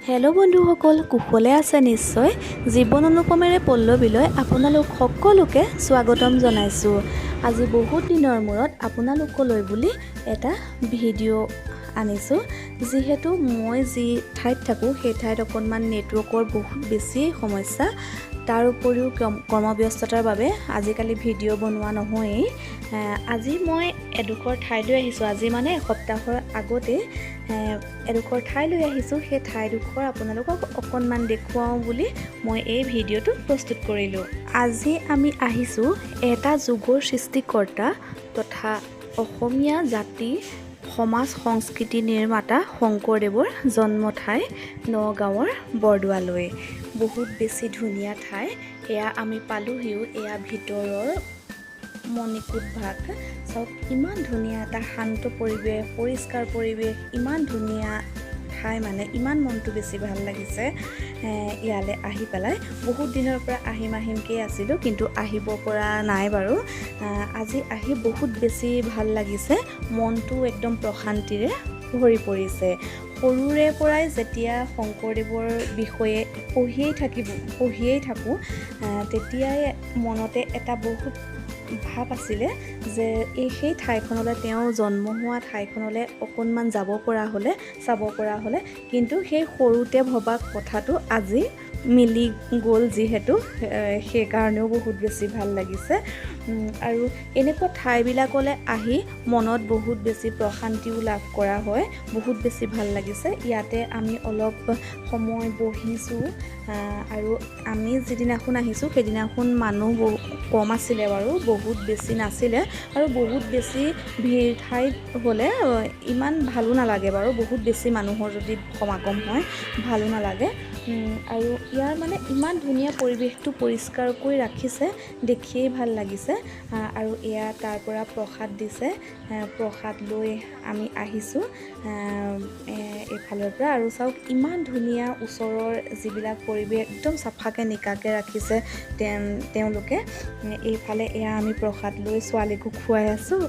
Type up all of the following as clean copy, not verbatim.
Hello' বন্ধুসকল, কুশলে আছে নিশ্চয়। জীৱন অনুপমেৰে পল্লৱীলৈ আপোনালোক সকলোকে স্বাগতম জনাইছোঁ। আজি বহুত দিনৰ মূৰত আপোনালোকলৈ বুলি এটা ভিডিঅ' আনিছোঁ। যিহেতু মই যি ঠাইত থাকোঁ সেই ঠাইত অকণমান নেটৱৰ্কৰ বহুত বেছি সমস্যা। তাৰ উপৰিও কৰ্মব্যস্ততাৰ বাবে আজিকালি ভিডিঅ' বনোৱা নহয়েই। আজি মই এডোখৰ ঠাইলৈ আহিছোঁ। আজি মানে এসপ্তাহৰ আগতে এডোখৰ ঠাইলৈ আহিছোঁ। সেই ঠাইডোখৰ আপোনালোকক অকণমান দেখুৱাওঁ বুলি মই এই ভিডিঅ'টো প্ৰস্তুত কৰিলোঁ। আজি আমি আহিছোঁ এটা যুগৰ সৃষ্টিকৰ্তা তথা অসমীয়া জাতি সমাজ সংস্কৃতি নিৰ্মাতা শংকৰদেৱৰ জন্ম ঠাই নগাঁৱৰ বৰদোৱালৈ। বহুত বেছি ধুনীয়া ঠাই। এয়া আমি পালোহিও। এয়া ভিতৰৰ মণিকূট ভাগ চাওক, ইমান ধুনীয়া এটা শান্ত পৰিৱেশ, পৰিষ্কাৰ পৰিৱেশ, ইমান ধুনীয়া ঠাই, মানে ইমান মনটো বেছি ভাল লাগিছে ইয়ালৈ আহি পেলাই। বহুত দিনৰ পৰা আহিমকৈ আছিলোঁ, কিন্তু আহিব পৰা নাই বাৰু। আজি আহি বহুত বেছি ভাল লাগিছে। মনটো একদম প্ৰশান্তিৰে ভৰি পৰিছে। সৰুৰে পৰাই যেতিয়া শংকৰদেৱৰ বিষয়ে পঢ়িয়েই থাকোঁ তেতিয়াই মনতে এটা বহুত ভাৱ আছিলে যে সেই ঠাইখনলৈ, তেওঁ জন্ম হোৱা ঠাইখনলৈ অকণমান যাব পৰা হ'লে, চাব পৰা হ'লে। কিন্তু সেই সৰুতে ভবা কথাটো আজি মিলি গ'ল যিহেতু, সেইকাৰণেও বহুত বেছি ভাল লাগিছে। আৰু এনেকুৱা ঠাইবিলাকলৈ আহি মনত বহুত বেছি প্ৰশান্তিও লাভ কৰা হয়। বহুত বেছি ভাল লাগিছে। ইয়াতে আমি অলপ সময় বহিছোঁ। আৰু আমি যিদিনাখন আহিছোঁ সেইদিনাখন মানুহ কম আছিলে বাৰু, বহুত বেছি নাছিলে। আৰু বহুত বেছি ভিৰ ঠাইত হ'লে ইমান ভালো নালাগে বাৰু। বহুত বেছি মানুহৰ যদি সমাগম হয় ভালো নালাগে। আৰু ইয়াৰ মানে ইমান ধুনীয়া পৰিৱেশটো পৰিষ্কাৰকৈ ৰাখিছে, দেখিয়েই ভাল লাগিছে। আৰু এয়া তাৰ পৰা প্ৰসাদ দিছে। প্ৰসাদ লৈ আমি আহিছোঁ এইফালৰ পৰা। আৰু চাওক ইমান ধুনীয়া ওচৰৰ যিবিলাক পৰিৱেশ, একদম চাফাকৈ নিকাকৈ ৰাখিছে তেওঁলোকে। এইফালে এয়া আমি প্ৰসাদ লৈ ছোৱালীকো খুৱাই আছোঁ,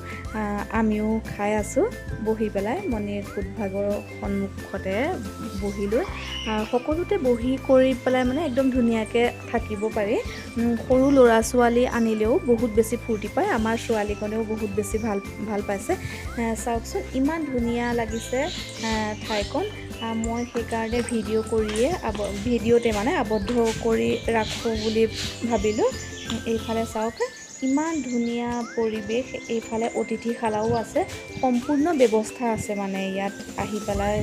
আমিও খাই আছোঁ বহি পেলাই মণিকূট ভাগৰ সন্মুখতে বহি লৈ। সকলোতে বহি কৰি পেলাই মানে একদম ধুনীয়াকৈ থাকিব পাৰি। সৰু ল'ৰা ছোৱালী আনিলেও বহুত বেছি ফূৰ্তি পায়। আমাৰ ছোৱালীখনেও বহুত বেছি ভাল পাইছে। চাওকচোন ইমান ধুনীয়া লাগিছে ঠাইখন। মই সেইকাৰণে ভিডিঅ'তে মানে আবদ্ধ কৰি ৰাখোঁ বুলি ভাবিলোঁ। এইফালে চাওক ইমান ধুনীয়া পৰিৱেশ। এইফালে অতিথিশালাও আছে, সম্পূৰ্ণ ব্যৱস্থা আছে মানে ইয়াত আহি পেলাই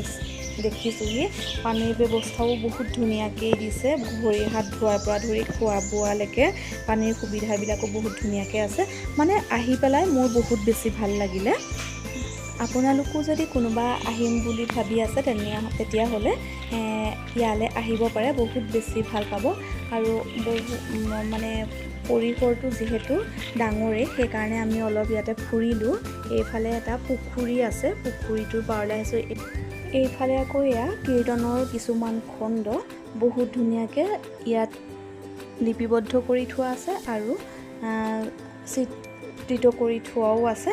দেখিছোঁহি। পানীৰ ব্যৱস্থাও বহুত ধুনীয়াকৈ দিছে। ভৰি হাত ধোৱাৰ পৰা ধৰি খোৱা বোৱালৈকে পানীৰ সুবিধাবিলাকো বহুত ধুনীয়াকৈ আছে। মানে আহি পেলাই মোৰ বহুত বেছি ভাল লাগিলে। আপোনালোকো যদি কোনোবা আহিম বুলি ভাবি আছে তেতিয়াহ'লে ইয়ালৈ আহিব পাৰে, বহুত বেছি ভাল পাব। আৰু মানে পৰিসৰটো যিহেতু ডাঙৰেই, সেইকাৰণে আমি অলপ ইয়াতে ফুৰিলোঁ। এইফালে এটা পুখুৰী আছে, পুখুৰীটোৰ পাৰলৈ আহিছোঁ। এইফালে আকৌ এয়া কীৰ্তনৰ কিছুমান খণ্ড বহুত ধুনীয়াকৈ ইয়াত লিপিবদ্ধ কৰি থোৱা আছে আৰু চিত্ৰিত কৰি থোৱাও আছে।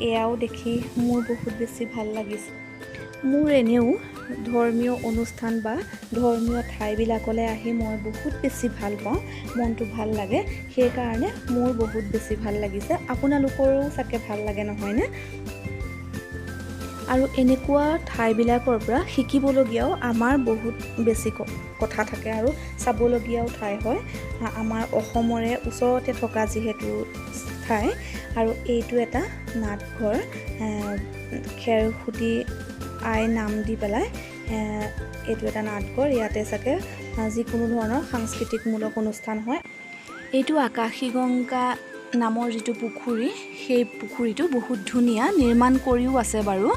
এয়াও দেখি মোৰ বহুত বেছি ভাল লাগিছে। মোৰ এনেও ধৰ্মীয় অনুষ্ঠান বা ধৰ্মীয় ঠাইবিলাকলৈ আহি মই বহুত বেছি ভাল পাওঁ, মনটো ভাল লাগে। সেইকাৰণে মোৰ বহুত বেছি ভাল লাগিছে। আপোনালোকৰো চাগে ভাল লাগে নহয়নে? আৰু এনেকুৱা ঠাইবিলাকৰ পৰা শিকিবলগীয়াও আমাৰ বহুত বেছি কথা থাকে আৰু চাবলগীয়াও ঠাই হয়। আমাৰ অসমৰে ওচৰতে থকা যিহেতু ঠাই। আৰু এইটো এটা নাটঘৰ, খেৰসুঁতি আই নাম দি পেলাই এইটো এটা নাটঘৰ। ইয়াতে চাগে যিকোনো ধৰণৰ সাংস্কৃতিকমূলক অনুষ্ঠান হয়। এইটো আকাশীগংগা নামৰ যিটো পুখুৰী, সেই পুখুৰীটো বহুত ধুনীয়া, নিৰ্মাণ কৰিও আছে বাৰু।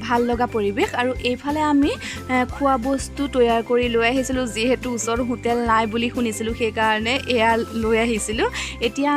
ভাল লগা পৰিৱেশ। আৰু এইফালে আমি খোৱা বস্তু তৈয়াৰ কৰি লৈ আহিছিলোঁ, যিহেতু ওচৰত হোটেল নাই বুলি শুনিছিলোঁ, সেইকাৰণে এয়া লৈ আহিছিলোঁ। এতিয়া